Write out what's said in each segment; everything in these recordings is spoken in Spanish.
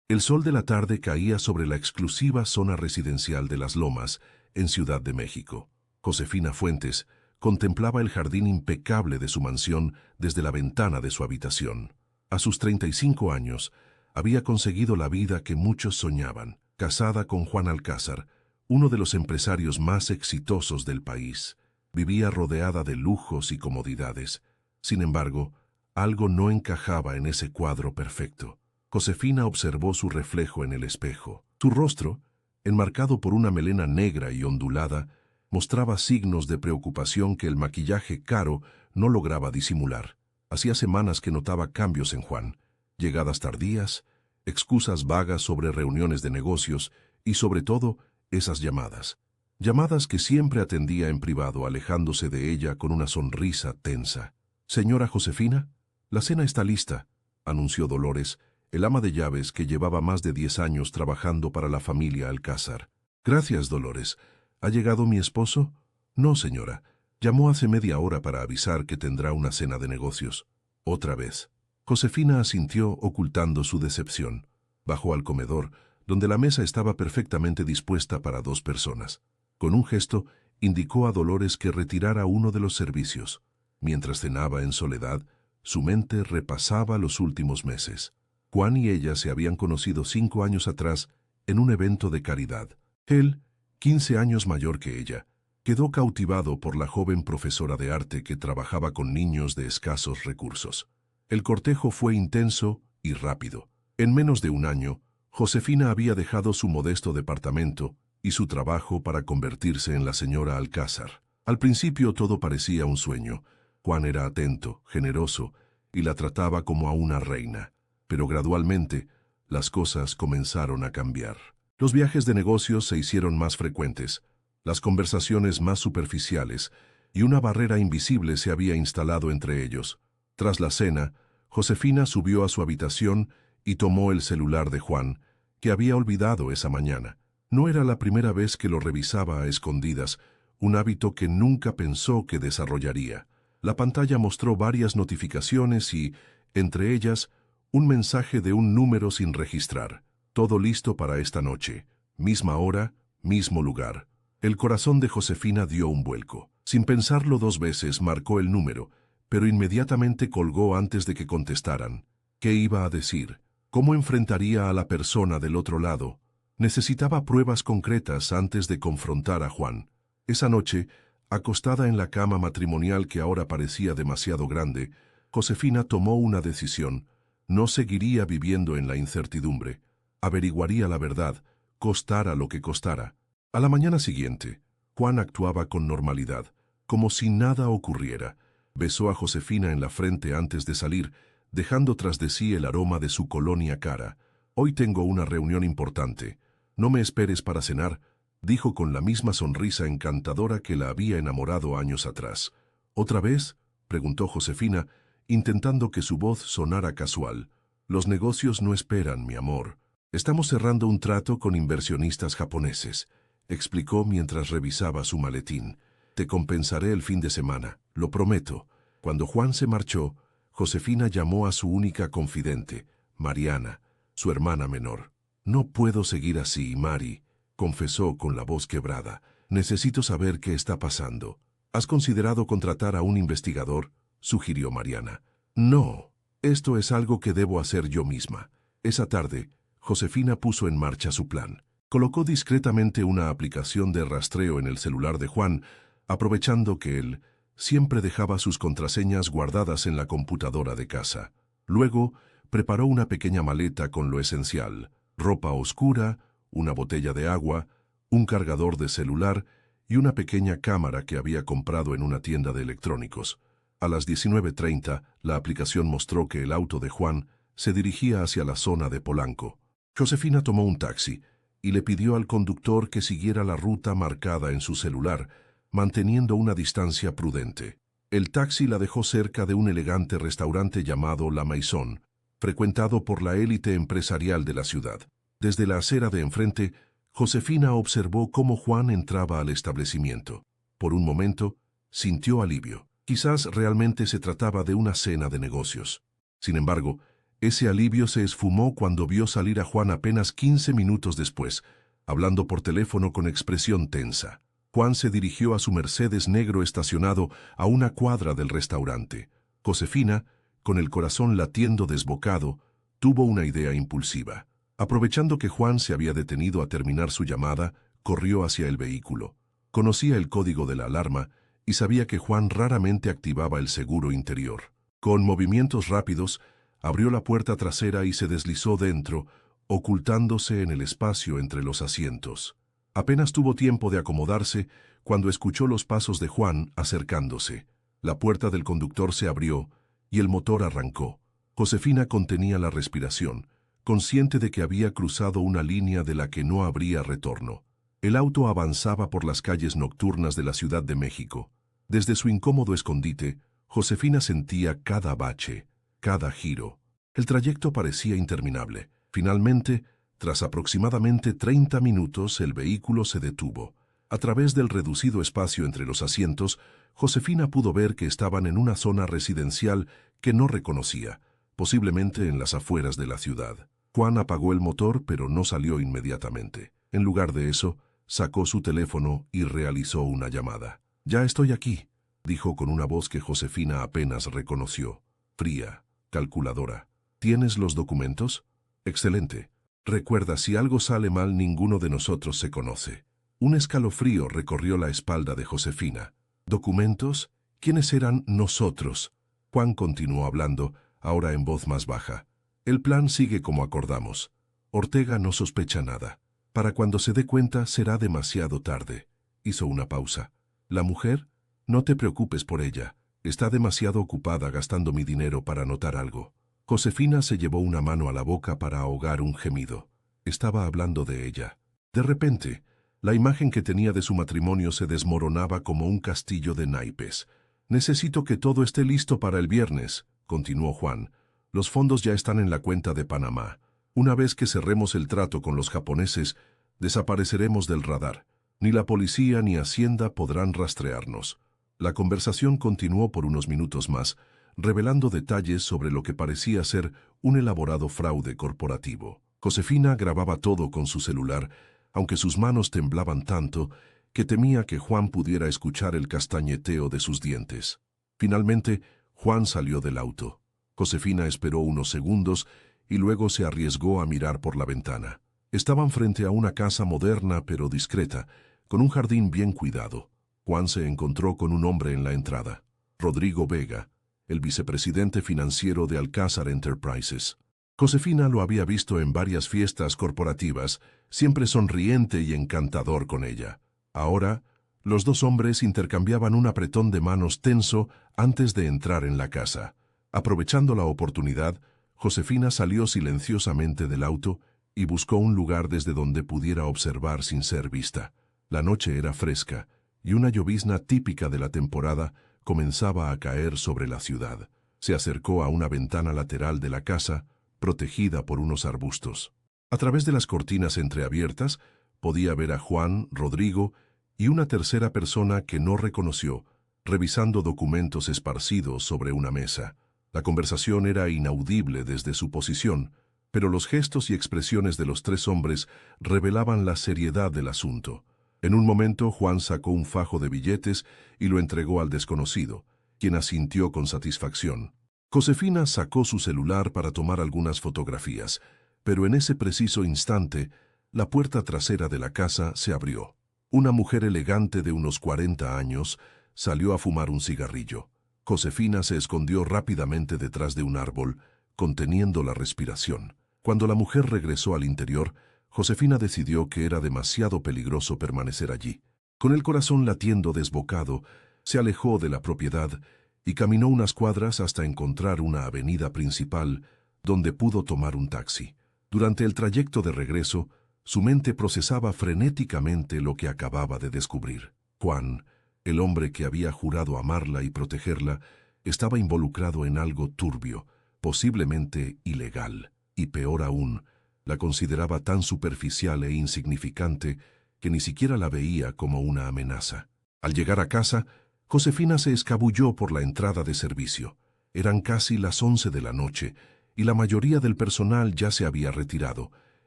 El sol de la tarde caía sobre la exclusiva zona residencial de Las Lomas, en Ciudad de México. Josefina Fuentes contemplaba el jardín impecable de su mansión desde la ventana de su habitación. A sus 35 años, había conseguido la vida que muchos soñaban, casada con Juan Alcázar, uno de los empresarios más exitosos del país. Vivía rodeada de lujos y comodidades. Sin embargo, algo no encajaba en ese cuadro perfecto. Josefina observó su reflejo en el espejo. Su rostro, enmarcado por una melena negra y ondulada, mostraba signos de preocupación que el maquillaje caro no lograba disimular. Hacía semanas que notaba cambios en Juan, llegadas tardías, excusas vagas sobre reuniones de negocios y, sobre todo, esas llamadas. Llamadas que siempre atendía en privado, alejándose de ella con una sonrisa tensa. «Señora Josefina, la cena está lista», anunció Dolores, el ama de llaves que llevaba más de 10 años trabajando para la familia Alcázar. «Gracias, Dolores. ¿Ha llegado mi esposo?» «No, señora. Llamó hace media hora para avisar que tendrá una cena de negocios». «Otra vez». Josefina asintió, ocultando su decepción. Bajó al comedor, donde la mesa estaba perfectamente dispuesta para 2 personas. Con un gesto, indicó a Dolores que retirara uno de los servicios. Mientras cenaba en soledad, su mente repasaba los últimos meses. Juan y ella se habían conocido 5 años atrás en un evento de caridad. Él, 15 años mayor que ella, quedó cautivado por la joven profesora de arte que trabajaba con niños de escasos recursos. El cortejo fue intenso y rápido. En menos de un año, Josefina había dejado su modesto departamento y su trabajo para convertirse en la señora Alcázar. Al principio todo parecía un sueño. Juan era atento, generoso, y la trataba como a una reina. Pero gradualmente, las cosas comenzaron a cambiar. Los viajes de negocios se hicieron más frecuentes, las conversaciones más superficiales, y una barrera invisible se había instalado entre ellos. Tras la cena, Josefina subió a su habitación y tomó el celular de Juan, que había olvidado esa mañana. No era la primera vez que lo revisaba a escondidas, un hábito que nunca pensó que desarrollaría. La pantalla mostró varias notificaciones y, entre ellas, un mensaje de un número sin registrar. Todo listo para esta noche. Misma hora, mismo lugar. El corazón de Josefina dio un vuelco. Sin pensarlo 2 veces, marcó el número, pero inmediatamente colgó antes de que contestaran. ¿Qué iba a decir? ¿Cómo enfrentaría a la persona del otro lado? Necesitaba pruebas concretas antes de confrontar a Juan. Esa noche, acostada en la cama matrimonial que ahora parecía demasiado grande, Josefina tomó una decisión. No seguiría viviendo en la incertidumbre. Averiguaría la verdad, costara lo que costara. A la mañana siguiente, Juan actuaba con normalidad, como si nada ocurriera. Besó a Josefina en la frente antes de salir, dejando tras de sí el aroma de su colonia cara. «Hoy tengo una reunión importante. No me esperes para cenar», dijo con la misma sonrisa encantadora que la había enamorado años atrás. «¿Otra vez?», preguntó Josefina, intentando que su voz sonara casual. «Los negocios no esperan, mi amor. Estamos cerrando un trato con inversionistas japoneses», explicó mientras revisaba su maletín. «Te compensaré el fin de semana, lo prometo». Cuando Juan se marchó, Josefina llamó a su única confidente, Mariana, su hermana menor. «No puedo seguir así, Mari», confesó con la voz quebrada. «Necesito saber qué está pasando». «¿Has considerado contratar a un investigador?», sugirió Mariana. «No, esto es algo que debo hacer yo misma». Esa tarde, Josefina puso en marcha su plan. Colocó discretamente una aplicación de rastreo en el celular de Juan, aprovechando que él siempre dejaba sus contraseñas guardadas en la computadora de casa. Luego, preparó una pequeña maleta con lo esencial: ropa oscura, una botella de agua, un cargador de celular y una pequeña cámara que había comprado en una tienda de electrónicos. A las 19:30, la aplicación mostró que el auto de Juan se dirigía hacia la zona de Polanco. Josefina tomó un taxi y le pidió al conductor que siguiera la ruta marcada en su celular, manteniendo una distancia prudente. El taxi la dejó cerca de un elegante restaurante llamado La Maison, frecuentado por la élite empresarial de la ciudad. Desde la acera de enfrente, Josefina observó cómo Juan entraba al establecimiento. Por un momento, sintió alivio. Quizás realmente se trataba de una cena de negocios. Sin embargo, Ese alivio se esfumó cuando vio salir a Juan apenas 15 minutos después, hablando por teléfono con expresión tensa. Juan se dirigió a su Mercedes negro estacionado a una cuadra del restaurante. Josefina, con el corazón latiendo desbocado, tuvo una idea impulsiva. Aprovechando que Juan se había detenido a terminar su llamada, corrió hacia el vehículo. Conocía el código de la alarma y sabía que Juan raramente activaba el seguro interior. Con movimientos rápidos, abrió la puerta trasera y se deslizó dentro, ocultándose en el espacio entre los asientos. Apenas tuvo tiempo de acomodarse cuando escuchó los pasos de Juan acercándose. La puerta del conductor se abrió y el motor arrancó. Josefina contenía la respiración, consciente de que había cruzado una línea de la que no habría retorno. El auto avanzaba por las calles nocturnas de la Ciudad de México. Desde su incómodo escondite, Josefina sentía cada bache, cada giro. El trayecto parecía interminable. Finalmente, tras aproximadamente 30 minutos, el vehículo se detuvo. A través del reducido espacio entre los asientos, Josefina pudo ver que estaban en una zona residencial que no reconocía, posiblemente en las afueras de la ciudad. Juan apagó el motor, pero no salió inmediatamente. En lugar de eso, sacó su teléfono y realizó una llamada. «Ya estoy aquí», dijo con una voz que Josefina apenas reconoció. Fría, calculadora. «¿Tienes los documentos?» «Excelente. Recuerda, si algo sale mal, ninguno de nosotros se conoce». Un escalofrío recorrió la espalda de Josefina. «¿Documentos? ¿Quiénes eran nosotros?» Juan continuó hablando, ahora en voz más baja. «El plan sigue como acordamos. Ortega no sospecha nada. Para cuando se dé cuenta será demasiado tarde». Hizo una pausa. «¿La mujer? No te preocupes por ella. Está demasiado ocupada gastando mi dinero para anotar algo». Josefina se llevó una mano a la boca para ahogar un gemido. Estaba hablando de ella. De repente, la imagen que tenía de su matrimonio se desmoronaba como un castillo de naipes. «Necesito que todo esté listo para el viernes», continuó Juan. «Los fondos ya están en la cuenta de Panamá. Una vez que cerremos el trato con los japoneses, desapareceremos del radar. Ni la policía ni Hacienda podrán rastrearnos». La conversación continuó por unos minutos más, revelando detalles sobre lo que parecía ser un elaborado fraude corporativo. Josefina grababa todo con su celular, aunque sus manos temblaban tanto que temía que Juan pudiera escuchar el castañeteo de sus dientes. Finalmente, Juan salió del auto. Josefina esperó unos segundos y luego se arriesgó a mirar por la ventana. Estaban frente a una casa moderna pero discreta, con un jardín bien cuidado. Juan se encontró con un hombre en la entrada. Rodrigo Vega, el vicepresidente financiero de Alcázar Enterprises. Josefina lo había visto en varias fiestas corporativas, siempre sonriente y encantador con ella. Ahora, los dos hombres intercambiaban un apretón de manos tenso antes de entrar en la casa. Aprovechando la oportunidad, Josefina salió silenciosamente del auto y buscó un lugar desde donde pudiera observar sin ser vista. La noche era fresca y una llovizna típica de la temporada comenzaba a caer sobre la ciudad. Se acercó a una ventana lateral de la casa, protegida por unos arbustos. A través de las cortinas entreabiertas, podía ver a Juan, Rodrigo y una tercera persona que no reconoció, revisando documentos esparcidos sobre una mesa. La conversación era inaudible desde su posición, pero los gestos y expresiones de los tres hombres revelaban la seriedad del asunto. En un momento, Juan sacó un fajo de billetes y lo entregó al desconocido, quien asintió con satisfacción. Josefina sacó su celular para tomar algunas fotografías, pero en ese preciso instante, la puerta trasera de la casa se abrió. Una mujer elegante de unos 40 años salió a fumar un cigarrillo. Josefina se escondió rápidamente detrás de un árbol, conteniendo la respiración. Cuando la mujer regresó al interior, Josefina decidió que era demasiado peligroso permanecer allí. Con el corazón latiendo desbocado, se alejó de la propiedad y caminó unas cuadras hasta encontrar una avenida principal donde pudo tomar un taxi. Durante el trayecto de regreso, su mente procesaba frenéticamente lo que acababa de descubrir. Juan, el hombre que había jurado amarla y protegerla, estaba involucrado en algo turbio, posiblemente ilegal, y peor aún, la consideraba tan superficial e insignificante que ni siquiera la veía como una amenaza. Al llegar a casa, Josefina se escabulló por la entrada de servicio. Eran casi las 11 de la noche y la mayoría del personal ya se había retirado,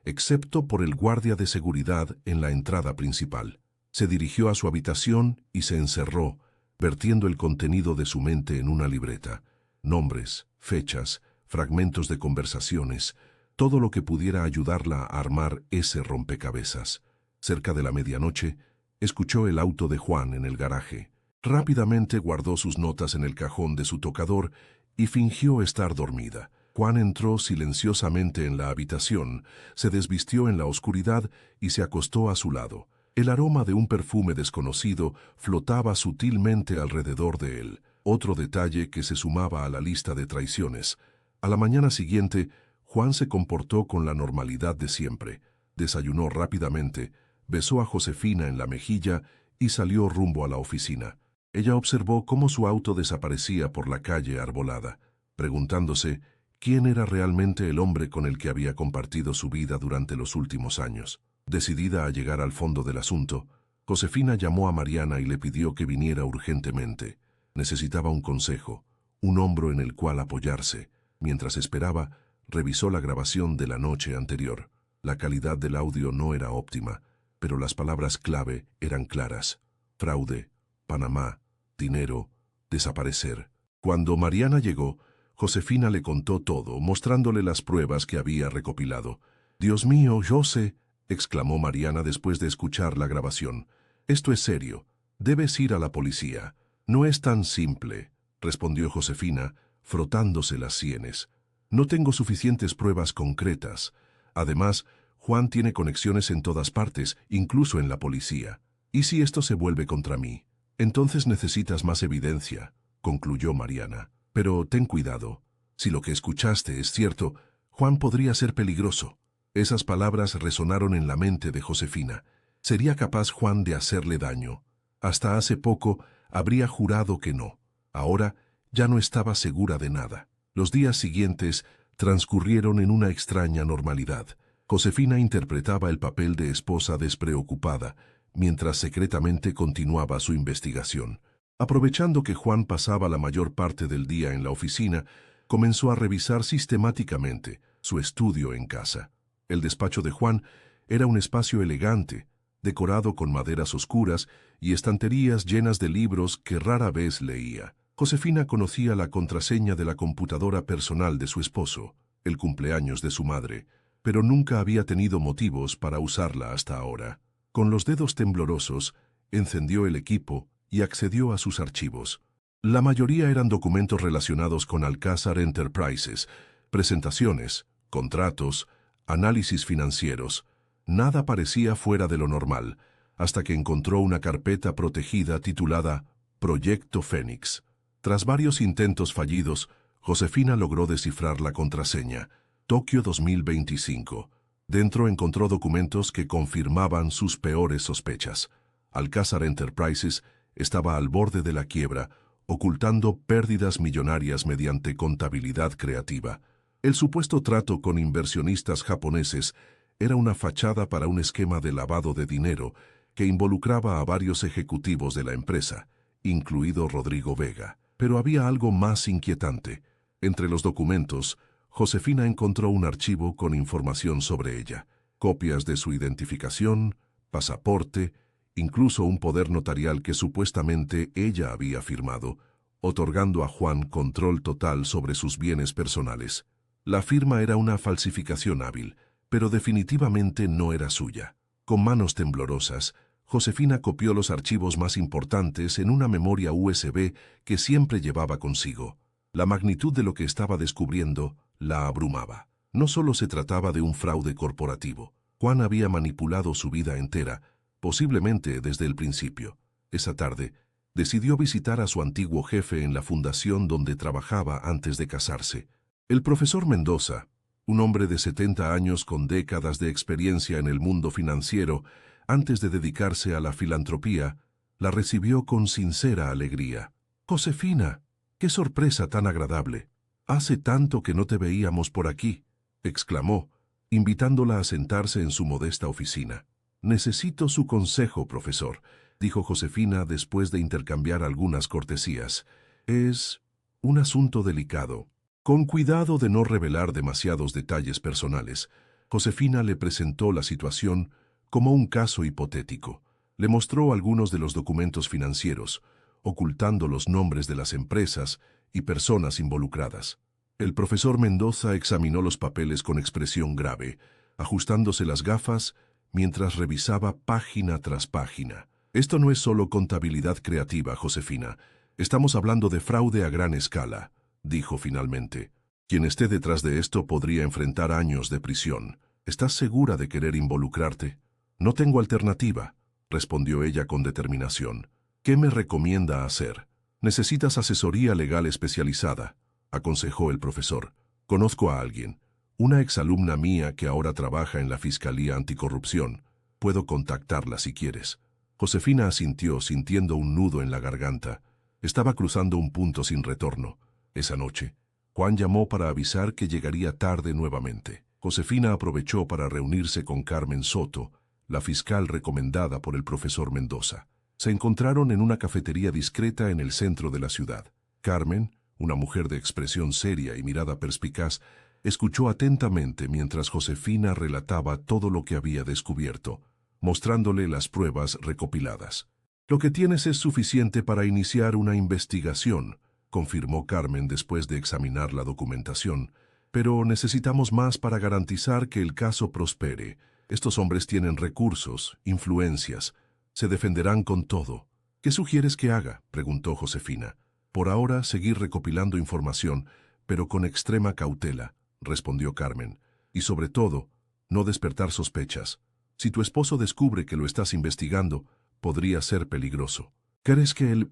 excepto por el guardia de seguridad en la entrada principal. Se dirigió a su habitación y se encerró, vertiendo el contenido de su mente en una libreta. Nombres, fechas, fragmentos de conversaciones, todo lo que pudiera ayudarla a armar ese rompecabezas. Cerca de la medianoche, escuchó el auto de Juan en el garaje. Rápidamente guardó sus notas en el cajón de su tocador y fingió estar dormida. Juan entró silenciosamente en la habitación, se desvistió en la oscuridad y se acostó a su lado. El aroma de un perfume desconocido flotaba sutilmente alrededor de él, otro detalle que se sumaba a la lista de traiciones. A la mañana siguiente, Juan se comportó con la normalidad de siempre. Desayunó rápidamente, besó a Josefina en la mejilla y salió rumbo a la oficina. Ella observó cómo su auto desaparecía por la calle arbolada, preguntándose quién era realmente el hombre con el que había compartido su vida durante los últimos años. Decidida a llegar al fondo del asunto, Josefina llamó a Mariana y le pidió que viniera urgentemente. Necesitaba un consejo, un hombro en el cual apoyarse. Mientras esperaba, revisó la grabación de la noche anterior. La calidad del audio no era óptima, pero las palabras clave eran claras. Fraude, Panamá, dinero, desaparecer. Cuando Mariana llegó, Josefina le contó todo, mostrándole las pruebas que había recopilado. «Dios mío, yo sé», exclamó Mariana después de escuchar la grabación. «Esto es serio. Debes ir a la policía». «No es tan simple», respondió Josefina, frotándose las sienes. «No tengo suficientes pruebas concretas. Además, Juan tiene conexiones en todas partes, incluso en la policía. ¿Y si esto se vuelve contra mí? Entonces necesitas más evidencia», concluyó Mariana. «Pero ten cuidado. Si lo que escuchaste es cierto, Juan podría ser peligroso». Esas palabras resonaron en la mente de Josefina. ¿Sería capaz Juan de hacerle daño? Hasta hace poco habría jurado que no. Ahora ya no estaba segura de nada. Los días siguientes transcurrieron en una extraña normalidad. Josefina interpretaba el papel de esposa despreocupada, mientras secretamente continuaba su investigación. Aprovechando que Juan pasaba la mayor parte del día en la oficina, comenzó a revisar sistemáticamente su estudio en casa. El despacho de Juan era un espacio elegante, decorado con maderas oscuras y estanterías llenas de libros que rara vez leía. Josefina conocía la contraseña de la computadora personal de su esposo, el cumpleaños de su madre, pero nunca había tenido motivos para usarla hasta ahora. Con los dedos temblorosos, encendió el equipo y accedió a sus archivos. La mayoría eran documentos relacionados con Alcázar Enterprises, presentaciones, contratos, análisis financieros. Nada parecía fuera de lo normal, hasta que encontró una carpeta protegida titulada Proyecto Fénix. Tras varios intentos fallidos, Josefina logró descifrar la contraseña, Tokio 2025. Dentro encontró documentos que confirmaban sus peores sospechas. Alcázar Enterprises estaba al borde de la quiebra, ocultando pérdidas millonarias mediante contabilidad creativa. El supuesto trato con inversionistas japoneses era una fachada para un esquema de lavado de dinero que involucraba a varios ejecutivos de la empresa, incluido Rodrigo Vega. Pero había algo más inquietante. Entre los documentos, Josefina encontró un archivo con información sobre ella, copias de su identificación, pasaporte, incluso un poder notarial que supuestamente ella había firmado, otorgando a Juan control total sobre sus bienes personales. La firma era una falsificación hábil, pero definitivamente no era suya. Con manos temblorosas, Josefina copió los archivos más importantes en una memoria USB que siempre llevaba consigo. La magnitud de lo que estaba descubriendo la abrumaba. No solo se trataba de un fraude corporativo. Juan había manipulado su vida entera, posiblemente desde el principio. Esa tarde, decidió visitar a su antiguo jefe en la fundación donde trabajaba antes de casarse. El profesor Mendoza, un hombre de 70 años con décadas de experiencia en el mundo financiero, antes de dedicarse a la filantropía, la recibió con sincera alegría. «Josefina, qué sorpresa tan agradable. Hace tanto que no te veíamos por aquí», exclamó, invitándola a sentarse en su modesta oficina. «Necesito su consejo, profesor», dijo Josefina después de intercambiar algunas cortesías. «Es un asunto delicado». Con cuidado de no revelar demasiados detalles personales, Josefina le presentó la situación como un caso hipotético. Le mostró algunos de los documentos financieros, ocultando los nombres de las empresas y personas involucradas. El profesor Mendoza examinó los papeles con expresión grave, ajustándose las gafas mientras revisaba página tras página. Esto no es solo contabilidad creativa, Josefina. Estamos hablando de fraude a gran escala, dijo finalmente. Quien esté detrás de esto podría enfrentar años de prisión. ¿Estás segura de querer involucrarte? No tengo alternativa, respondió ella con determinación. ¿Qué me recomienda hacer? Necesitas asesoría legal especializada, aconsejó el profesor. Conozco a alguien, una exalumna mía que ahora trabaja en la Fiscalía Anticorrupción. Puedo contactarla si quieres. Josefina asintió, sintiendo un nudo en la garganta. Estaba cruzando un punto sin retorno. Esa noche, Juan llamó para avisar que llegaría tarde nuevamente. Josefina aprovechó para reunirse con Carmen Soto, la fiscal recomendada por el profesor Mendoza. Se encontraron en una cafetería discreta en el centro de la ciudad. Carmen, una mujer de expresión seria y mirada perspicaz, escuchó atentamente mientras Josefina relataba todo lo que había descubierto, mostrándole las pruebas recopiladas. Lo que tienes es suficiente para iniciar una investigación, confirmó Carmen después de examinar la documentación, pero necesitamos más para garantizar que el caso prospere. Estos hombres tienen recursos, influencias, se defenderán con todo. ¿Qué sugieres que haga?, preguntó Josefina. Por ahora, seguir recopilando información, pero con extrema cautela, respondió Carmen. Y sobre todo, no despertar sospechas. Si tu esposo descubre que lo estás investigando, podría ser peligroso. ¿Crees que él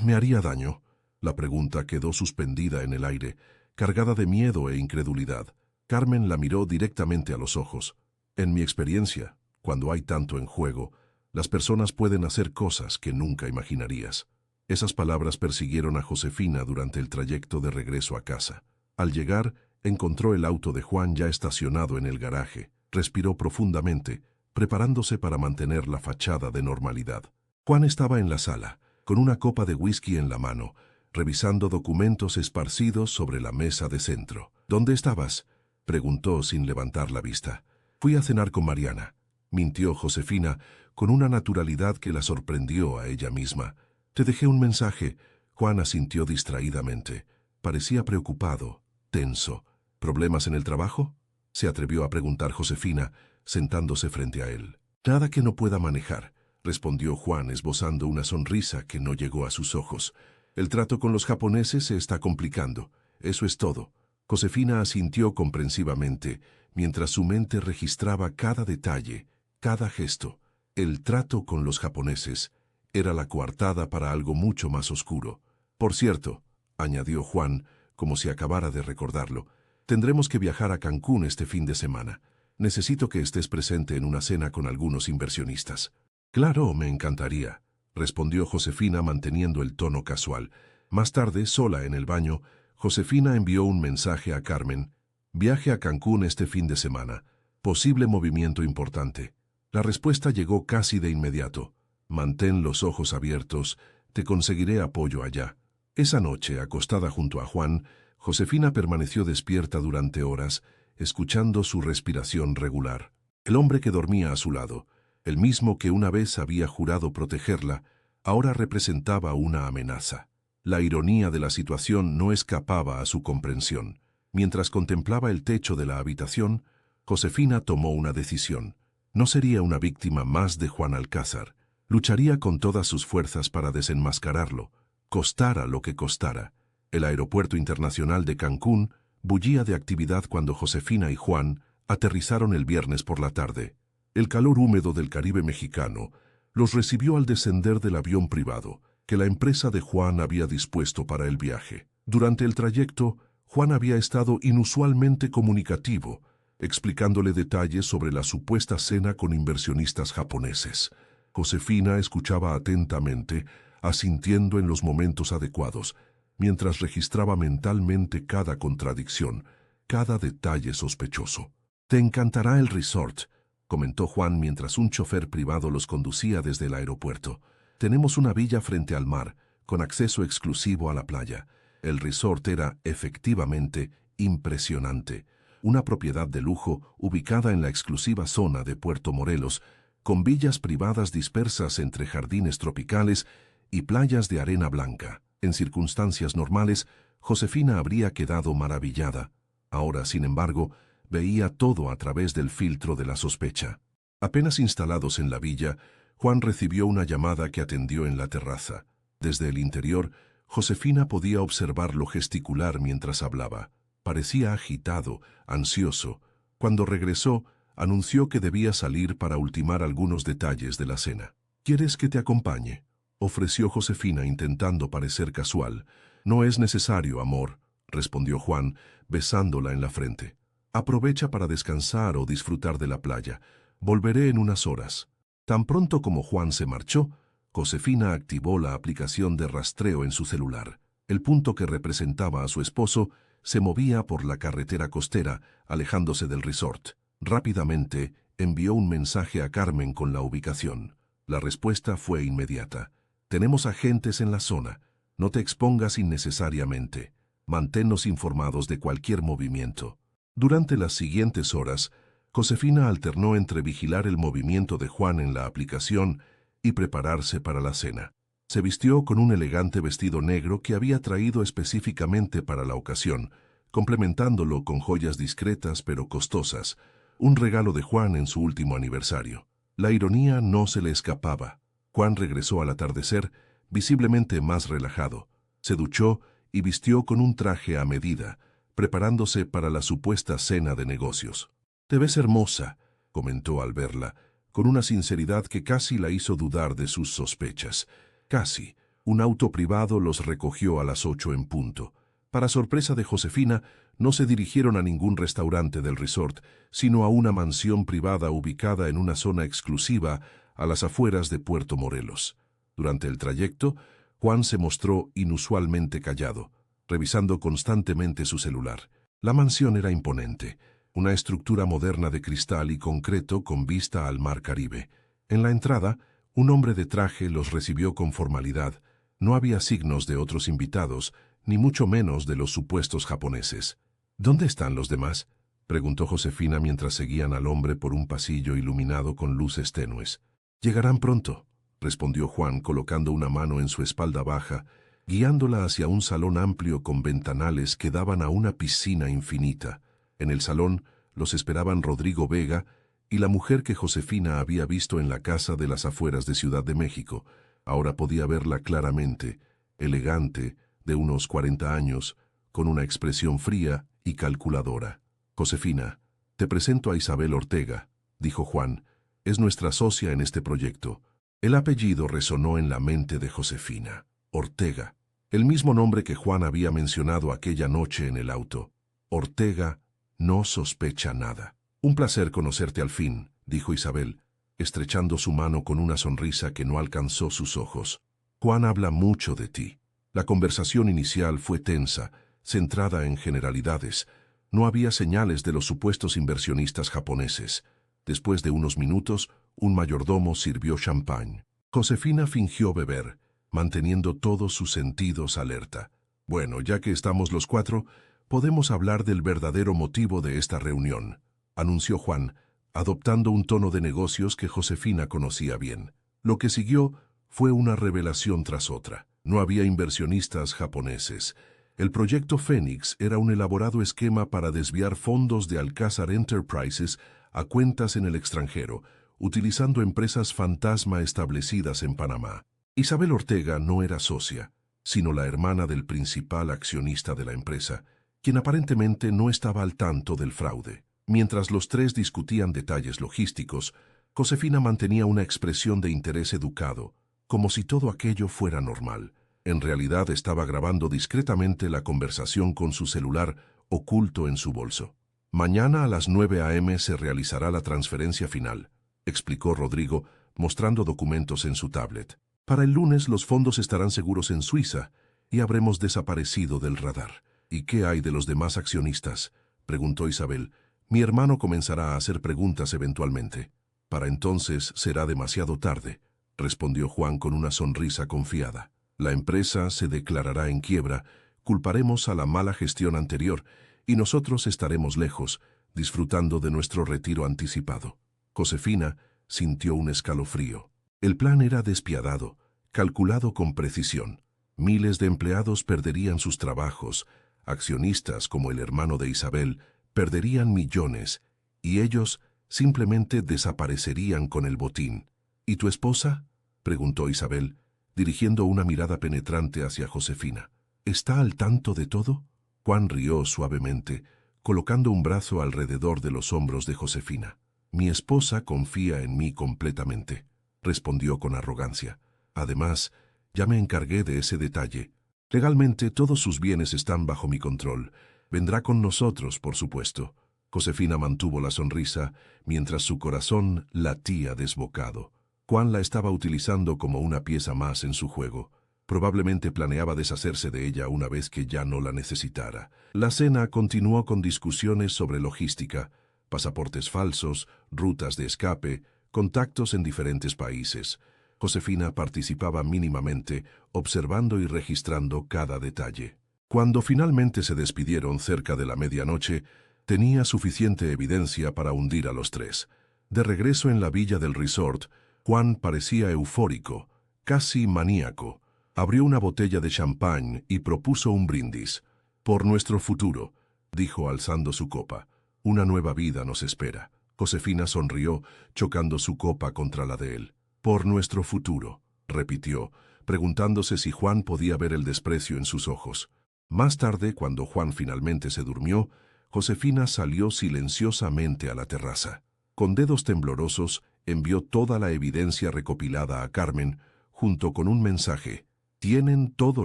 me haría daño? La pregunta quedó suspendida en el aire, cargada de miedo e incredulidad. Carmen la miró directamente a los ojos. En mi experiencia, cuando hay tanto en juego, las personas pueden hacer cosas que nunca imaginarías. Esas palabras persiguieron a Josefina durante el trayecto de regreso a casa. Al llegar, encontró el auto de Juan ya estacionado en el garaje. Respiró profundamente, preparándose para mantener la fachada de normalidad. Juan estaba en la sala, con una copa de whisky en la mano, revisando documentos esparcidos sobre la mesa de centro. ¿Dónde estabas?, preguntó sin levantar la vista. Fui a cenar con Mariana, mintió Josefina con una naturalidad que la sorprendió a ella misma. Te dejé un mensaje. Juan asintió distraídamente. Parecía preocupado, tenso. ¿Problemas en el trabajo?, se atrevió a preguntar Josefina, sentándose frente a él. Nada que no pueda manejar, respondió Juan esbozando una sonrisa que no llegó a sus ojos. El trato con los japoneses se está complicando. Eso es todo. Josefina asintió comprensivamente, mientras su mente registraba cada detalle, cada gesto. El trato con los japoneses era la coartada para algo mucho más oscuro. Por cierto, añadió Juan, como si acabara de recordarlo, tendremos que viajar a Cancún este fin de semana. Necesito que estés presente en una cena con algunos inversionistas. Claro, me encantaría, respondió Josefina manteniendo el tono casual. Más tarde, sola en el baño, Josefina envió un mensaje a Carmen. Viaje a Cancún este fin de semana. Posible movimiento importante. La respuesta llegó casi de inmediato. Mantén los ojos abiertos, te conseguiré apoyo allá. Esa noche, acostada junto a Juan, Josefina permaneció despierta durante horas, escuchando su respiración regular. El hombre que dormía a su lado, el mismo que una vez había jurado protegerla, ahora representaba una amenaza. La ironía de la situación no escapaba a su comprensión. Mientras contemplaba el techo de la habitación, Josefina tomó una decisión. No sería una víctima más de Juan Alcázar. Lucharía con todas sus fuerzas para desenmascararlo, costara lo que costara. El aeropuerto internacional de Cancún bullía de actividad cuando Josefina y Juan aterrizaron el viernes por la tarde. El calor húmedo del Caribe mexicano los recibió al descender del avión privado que la empresa de Juan había dispuesto para el viaje. Durante el trayecto, Juan había estado inusualmente comunicativo, explicándole detalles sobre la supuesta cena con inversionistas japoneses. Josefina escuchaba atentamente, asintiendo en los momentos adecuados, mientras registraba mentalmente cada contradicción, cada detalle sospechoso. «Te encantará el resort», comentó Juan mientras un chofer privado los conducía desde el aeropuerto. «Tenemos una villa frente al mar, con acceso exclusivo a la playa». El resort era, efectivamente, impresionante. Una propiedad de lujo ubicada en la exclusiva zona de Puerto Morelos, con villas privadas dispersas entre jardines tropicales y playas de arena blanca. En circunstancias normales, Josefina habría quedado maravillada. Ahora, sin embargo, veía todo a través del filtro de la sospecha. Apenas instalados en la villa, Juan recibió una llamada que atendió en la terraza. Desde el interior, Josefina podía observarlo gesticular mientras hablaba. Parecía agitado, ansioso. Cuando regresó, anunció que debía salir para ultimar algunos detalles de la cena. «¿Quieres que te acompañe?», ofreció Josefina intentando parecer casual. «No es necesario, amor», respondió Juan, besándola en la frente. «Aprovecha para descansar o disfrutar de la playa. Volveré en unas horas». Tan pronto como Juan se marchó, Josefina activó la aplicación de rastreo en su celular. El punto que representaba a su esposo se movía por la carretera costera, alejándose del resort. Rápidamente, envió un mensaje a Carmen con la ubicación. La respuesta fue inmediata. «Tenemos agentes en la zona. No te expongas innecesariamente. Manténnos informados de cualquier movimiento». Durante las siguientes horas, Josefina alternó entre vigilar el movimiento de Juan en la aplicación y prepararse para la cena. Se vistió con un elegante vestido negro que había traído específicamente para la ocasión, complementándolo con joyas discretas pero costosas, un regalo de Juan en su último aniversario. La ironía no se le escapaba. Juan regresó al atardecer, visiblemente más relajado. Se duchó y vistió con un traje a medida, preparándose para la supuesta cena de negocios. «Te ves hermosa», comentó al verla, con una sinceridad que casi la hizo dudar de sus sospechas. Casi. Un auto privado los recogió a las 8 en punto. Para sorpresa de Josefina, no se dirigieron a ningún restaurante del resort, sino a una mansión privada ubicada en una zona exclusiva a las afueras de Puerto Morelos. Durante el trayecto, Juan se mostró inusualmente callado, revisando constantemente su celular. La mansión era imponente, una estructura moderna de cristal y concreto con vista al mar Caribe. En la entrada, un hombre de traje los recibió con formalidad. No había signos de otros invitados, ni mucho menos de los supuestos japoneses. «¿Dónde están los demás?», preguntó Josefina mientras seguían al hombre por un pasillo iluminado con luces tenues. «Llegarán pronto», respondió Juan colocando una mano en su espalda baja, guiándola hacia un salón amplio con ventanales que daban a una piscina infinita. En el salón los esperaban Rodrigo Vega y la mujer que Josefina había visto en la casa de las afueras de Ciudad de México. Ahora podía verla claramente, elegante, de unos 40 años, con una expresión fría y calculadora. «Josefina, te presento a Isabel Ortega», dijo Juan. «Es nuestra socia en este proyecto». El apellido resonó en la mente de Josefina. Ortega, el mismo nombre que Juan había mencionado aquella noche en el auto. Ortega no sospecha nada. «Un placer conocerte al fin», dijo Isabel, estrechando su mano con una sonrisa que no alcanzó sus ojos. «Juan habla mucho de ti». La conversación inicial fue tensa, centrada en generalidades. No había señales de los supuestos inversionistas japoneses. Después de unos minutos, un mayordomo sirvió champán. Josefina fingió beber, manteniendo todos sus sentidos alerta. «Bueno, ya que estamos los cuatro, podemos hablar del verdadero motivo de esta reunión», anunció Juan, adoptando un tono de negocios que Josefina conocía bien. Lo que siguió fue una revelación tras otra. No había inversionistas japoneses. El proyecto Fénix era un elaborado esquema para desviar fondos de Alcázar Enterprises a cuentas en el extranjero, utilizando empresas fantasma establecidas en Panamá. Isabel Ortega no era socia, sino la hermana del principal accionista de la empresa, quien aparentemente no estaba al tanto del fraude. Mientras los tres discutían detalles logísticos, Josefina mantenía una expresión de interés educado, como si todo aquello fuera normal. En realidad estaba grabando discretamente la conversación con su celular oculto en su bolso. «Mañana a las 9 a.m. se realizará la transferencia final», explicó Rodrigo, mostrando documentos en su tablet. «Para el lunes los fondos estarán seguros en Suiza y habremos desaparecido del radar». «¿Y qué hay de los demás accionistas?», preguntó Isabel. «Mi hermano comenzará a hacer preguntas eventualmente». «Para entonces será demasiado tarde», respondió Juan con una sonrisa confiada. «La empresa se declarará en quiebra, culparemos a la mala gestión anterior y nosotros estaremos lejos, disfrutando de nuestro retiro anticipado. Josefina sintió un escalofrío. El plan era despiadado, calculado con precisión. Miles de empleados perderían sus trabajos, accionistas como el hermano de Isabel perderían millones, y ellos simplemente desaparecerían con el botín. ¿Y tu esposa?, preguntó Isabel, dirigiendo una mirada penetrante hacia Josefina. ¿Está al tanto de todo? Juan rió suavemente, colocando un brazo alrededor de los hombros de Josefina. Mi esposa confía en mí completamente, respondió con arrogancia. Además, ya me encargué de ese detalle. Legalmente todos sus bienes están bajo mi control. Vendrá con nosotros, por supuesto. Josefina mantuvo la sonrisa mientras su corazón latía desbocado. Juan la estaba utilizando como una pieza más en su juego. Probablemente planeaba deshacerse de ella una vez que ya no la necesitara. La cena continuó con discusiones sobre logística, pasaportes falsos, rutas de escape, contactos en diferentes países. Josefina participaba mínimamente, observando y registrando cada detalle. Cuando finalmente se despidieron cerca de la medianoche, tenía suficiente evidencia para hundir a los tres. De regreso en la villa del resort, Juan parecía eufórico, casi maníaco. Abrió una botella de champán y propuso un brindis. Por nuestro futuro, dijo alzando su copa. Una nueva vida nos espera. Josefina sonrió, chocando su copa contra la de él. Por nuestro futuro, repitió, preguntándose si Juan podía ver el desprecio en sus ojos. Más tarde, cuando Juan finalmente se durmió, Josefina salió silenciosamente a la terraza. Con dedos temblorosos, envió toda la evidencia recopilada a Carmen, junto con un mensaje. Tienen todo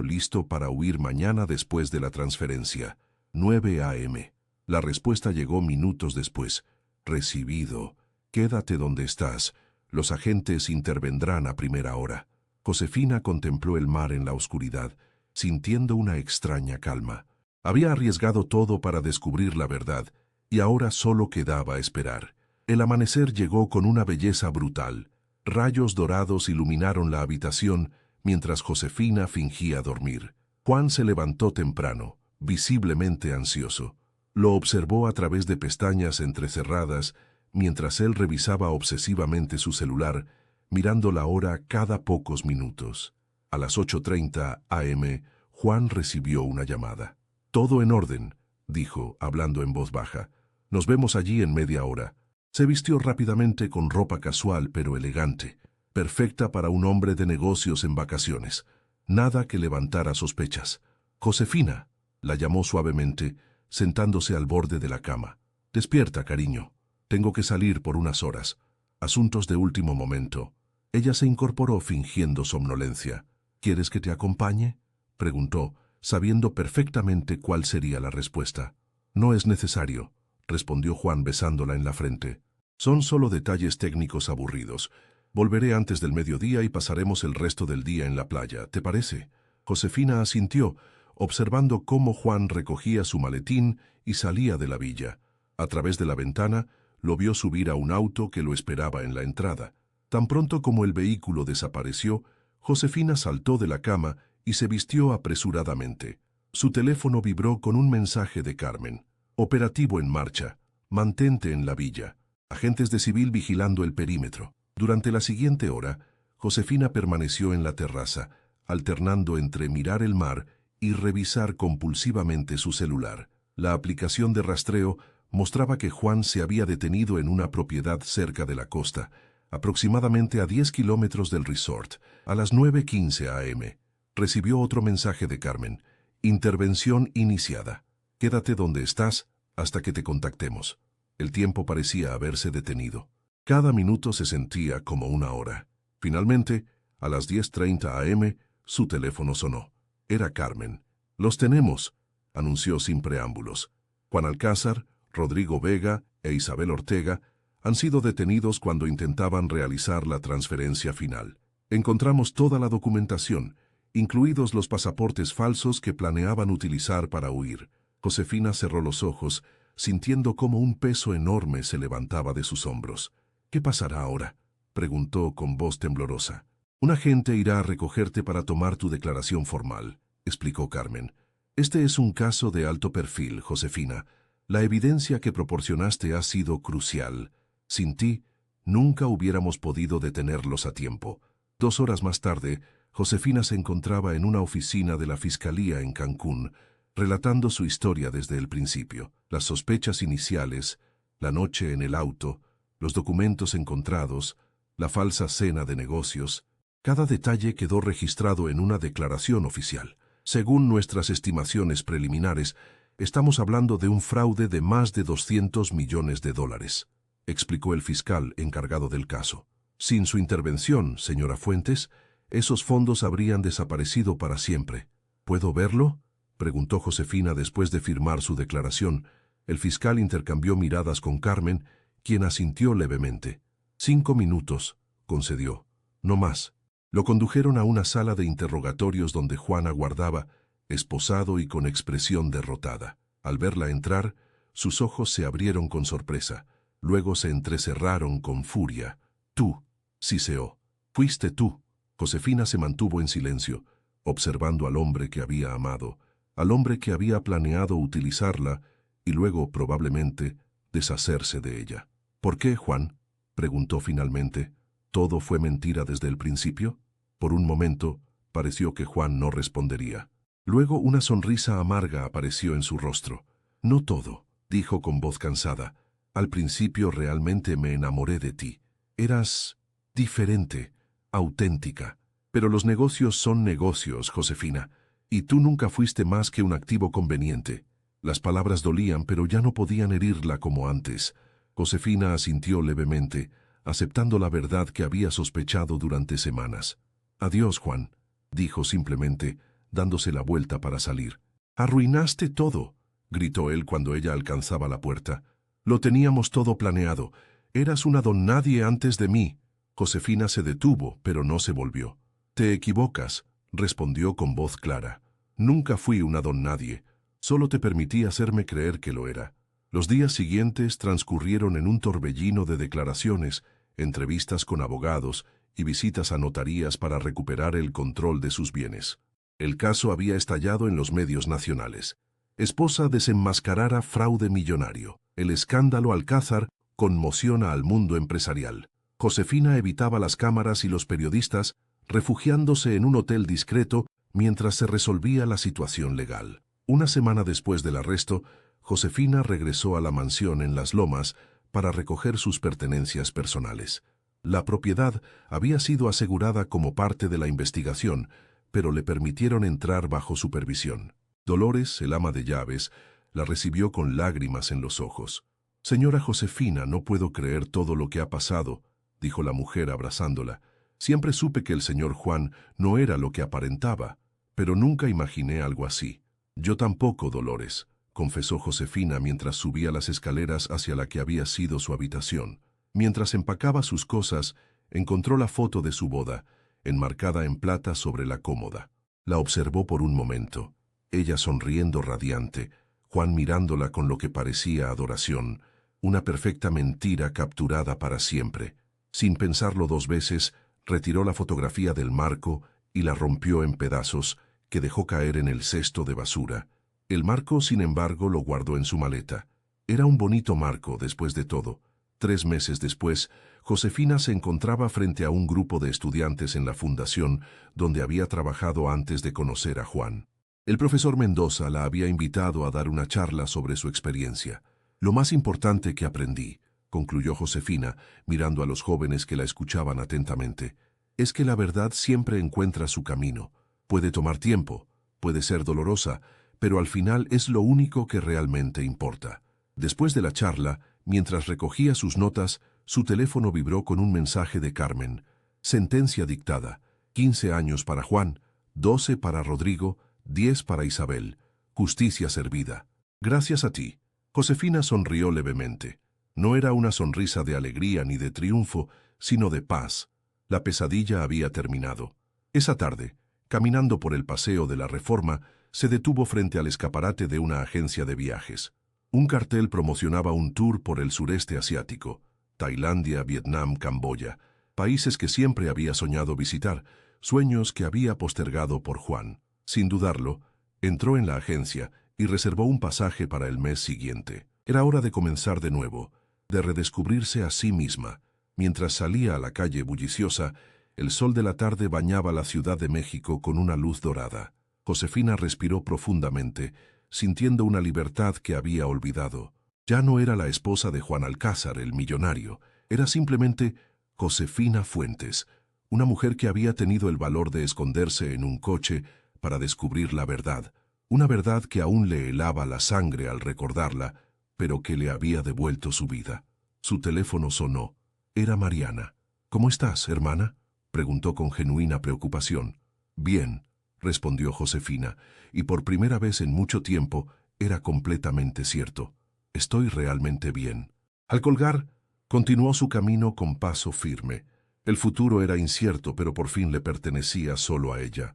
listo para huir mañana después de la transferencia. 9 a.m. La respuesta llegó minutos después. Recibido. Quédate donde estás. Los agentes intervendrán a primera hora. Josefina contempló el mar en la oscuridad, sintiendo una extraña calma. Había arriesgado todo para descubrir la verdad, y ahora solo quedaba esperar. El amanecer llegó con una belleza brutal. Rayos dorados iluminaron la habitación, mientras Josefina fingía dormir. Juan se levantó temprano, visiblemente ansioso. Lo observó a través de pestañas entrecerradas, mientras él revisaba obsesivamente su celular, mirando la hora cada pocos minutos. A las 8:30 a.m., Juan recibió una llamada. «Todo en orden», dijo, hablando en voz baja. «Nos vemos allí en media hora». Se vistió rápidamente con ropa casual pero elegante, perfecta para un hombre de negocios en vacaciones. Nada que levantara sospechas. «Josefina», la llamó suavemente, sentándose al borde de la cama. «Despierta, cariño. Tengo que salir por unas horas. Asuntos de último momento». Ella se incorporó fingiendo somnolencia. «¿Quieres que te acompañe?», preguntó, sabiendo perfectamente cuál sería la respuesta. «No es necesario», respondió Juan besándola en la frente. «Son solo detalles técnicos aburridos. Volveré antes del mediodía y pasaremos el resto del día en la playa, ¿te parece?». Josefina asintió, observando cómo Juan recogía su maletín y salía de la villa. A través de la ventana, lo vio subir a un auto que lo esperaba en la entrada. Tan pronto como el vehículo desapareció, Josefina saltó de la cama y se vistió apresuradamente. Su teléfono vibró con un mensaje de Carmen. «Operativo en marcha. Mantente en la villa. Agentes de civil vigilando el perímetro». Durante la siguiente hora, Josefina permaneció en la terraza, alternando entre mirar el mar y revisar compulsivamente su celular. La aplicación de rastreo mostraba que Juan se había detenido en una propiedad cerca de la costa, aproximadamente a 10 kilómetros del resort. A las 9:15 a.m. recibió otro mensaje de Carmen. «Intervención iniciada. Quédate donde estás hasta que te contactemos». El tiempo parecía haberse detenido. Cada minuto se sentía como una hora. Finalmente, a las 10:30 a.m., su teléfono sonó. Era Carmen. «Los tenemos», anunció sin preámbulos. Juan Alcázar, Rodrigo Vega e Isabel Ortega han sido detenidos cuando intentaban realizar la transferencia final. Encontramos toda la documentación, incluidos los pasaportes falsos que planeaban utilizar para huir. Josefina cerró los ojos, sintiendo cómo un peso enorme se levantaba de sus hombros. «¿Qué pasará ahora?», preguntó con voz temblorosa. «Un agente irá a recogerte para tomar tu declaración formal», explicó Carmen. Este es un caso de alto perfil, Josefina. La evidencia que proporcionaste ha sido crucial. Sin ti, nunca hubiéramos podido detenerlos a tiempo. 2 horas más tarde, Josefina se encontraba en una oficina de la Fiscalía en Cancún, relatando su historia desde el principio. Las sospechas iniciales, la noche en el auto, los documentos encontrados, la falsa cena de negocios. Cada detalle quedó registrado en una declaración oficial. Según nuestras estimaciones preliminares, estamos hablando de un fraude de más de 200 millones de dólares, explicó el fiscal encargado del caso. Sin su intervención, señora Fuentes, esos fondos habrían desaparecido para siempre. ¿Puedo verlo?, preguntó Josefina después de firmar su declaración. El fiscal intercambió miradas con Carmen, quien asintió levemente. 5 minutos, concedió. No más. Lo condujeron a una sala de interrogatorios donde Juan aguardaba, esposado y con expresión derrotada. Al verla entrar, sus ojos se abrieron con sorpresa. Luego se entrecerraron con furia. Tú, siseó. Fuiste tú. Josefina se mantuvo en silencio, observando al hombre que había amado, al hombre que había planeado utilizarla y luego, probablemente, deshacerse de ella. ¿Por qué, Juan?, preguntó finalmente. ¿Todo fue mentira desde el principio? Por un momento, pareció que Juan no respondería. Luego una sonrisa amarga apareció en su rostro. No todo, dijo con voz cansada. Al principio realmente me enamoré de ti. Eras diferente, auténtica. Pero los negocios son negocios, Josefina, y tú nunca fuiste más que un activo conveniente. Las palabras dolían, pero ya no podían herirla como antes. Josefina asintió levemente, aceptando la verdad que había sospechado durante semanas. Adiós, Juan, dijo simplemente, dándose la vuelta para salir. Arruinaste todo, gritó él cuando ella alcanzaba la puerta. Lo teníamos todo planeado. Eras una don nadie antes de mí. Josefina se detuvo, pero no se volvió. Te equivocas, respondió con voz clara. Nunca fui una don nadie. Solo te permití hacerme creer que lo era. Los días siguientes transcurrieron en un torbellino de declaraciones, entrevistas con abogados y visitas a notarías para recuperar el control de sus bienes. El caso había estallado en los medios nacionales. Esposa desenmascarara fraude millonario. El escándalo Alcázar conmociona al mundo empresarial. Josefina evitaba las cámaras y los periodistas, refugiándose en un hotel discreto mientras se resolvía la situación legal. Una semana después del arresto, Josefina regresó a la mansión en Las Lomas para recoger sus pertenencias personales. La propiedad había sido asegurada como parte de la investigación, pero le permitieron entrar bajo supervisión. Dolores, el ama de llaves, la recibió con lágrimas en los ojos. Señora Josefina, no puedo creer todo lo que ha pasado, dijo la mujer abrazándola. Siempre supe que el señor Juan no era lo que aparentaba, pero nunca imaginé algo así. Yo tampoco, Dolores, confesó Josefina mientras subía las escaleras hacia la que había sido su habitación. Mientras empacaba sus cosas, encontró la foto de su boda, enmarcada en plata sobre la cómoda. La observó por un momento, ella sonriendo radiante, Juan mirándola con lo que parecía adoración, una perfecta mentira capturada para siempre. Sin pensarlo 2 veces, retiró la fotografía del marco y la rompió en pedazos, que dejó caer en el cesto de basura. El marco, sin embargo, lo guardó en su maleta. Era un bonito marco, después de todo. 3 meses después, Josefina se encontraba frente a un grupo de estudiantes en la fundación donde había trabajado antes de conocer a Juan. El profesor Mendoza la había invitado a dar una charla sobre su experiencia. Lo más importante que aprendí, concluyó Josefina, mirando a los jóvenes que la escuchaban atentamente, es que la verdad siempre encuentra su camino. Puede tomar tiempo, puede ser dolorosa, pero al final es lo único que realmente importa. Después de la charla, mientras recogía sus notas, su teléfono vibró con un mensaje de Carmen. Sentencia dictada. 15 años para Juan, 12 para Rodrigo, 10 para Isabel. Justicia servida. Gracias a ti. Josefina sonrió levemente. No era una sonrisa de alegría ni de triunfo, sino de paz. La pesadilla había terminado. Esa tarde, caminando por el paseo de la Reforma, se detuvo frente al escaparate de una agencia de viajes. Un cartel promocionaba un tour por el sureste asiático, Tailandia, Vietnam, Camboya, países que siempre había soñado visitar, sueños que había postergado por Juan. Sin dudarlo, Entró en la agencia y reservó un pasaje para el mes siguiente. Era hora de comenzar de nuevo, de redescubrirse a sí misma. Mientras salía a la calle bulliciosa, el sol de la tarde bañaba la Ciudad de México con una luz dorada. Josefina respiró profundamente, sintiendo una libertad que había olvidado. Ya no era la esposa de Juan Alcázar, el millonario, era simplemente Josefina Fuentes, una mujer que había tenido el valor de esconderse en un coche para descubrir la verdad, una verdad que aún le helaba la sangre al recordarla, pero que le había devuelto su vida. Su teléfono sonó. Era Mariana. «¿Cómo estás, hermana?», preguntó con genuina preocupación. «Bien», respondió Josefina, y por primera vez en mucho tiempo era completamente cierto. «Estoy realmente bien». Al colgar, continuó su camino con paso firme. El futuro era incierto, pero por fin le pertenecía solo a ella.